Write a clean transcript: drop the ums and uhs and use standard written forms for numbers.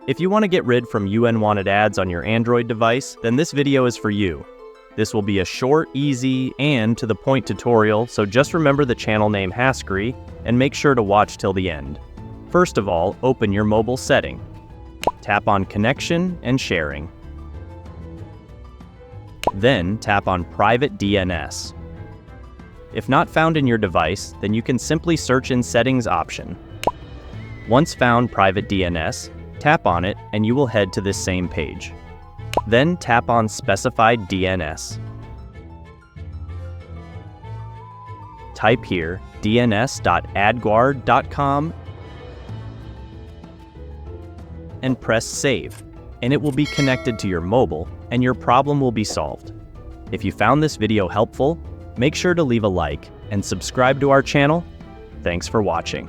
If you want to get rid from unwanted ads on your Android device, then this video is for you. This will be a short, easy, and to the point tutorial, so just remember the channel name Haskery and make sure to watch till the end. First of all, open your mobile setting. Tap on Connection and Sharing. Then tap on Private DNS. If not found in your device, then you can simply search in Settings option. Once found Private DNS, tap on it and you will head to this same page. Then tap on Specified DNS. Type here dns.adguard.com and press Save, and it will be connected to your mobile and your problem will be solved. If you found this video helpful, make sure to leave a like and subscribe to our channel. Thanks for watching.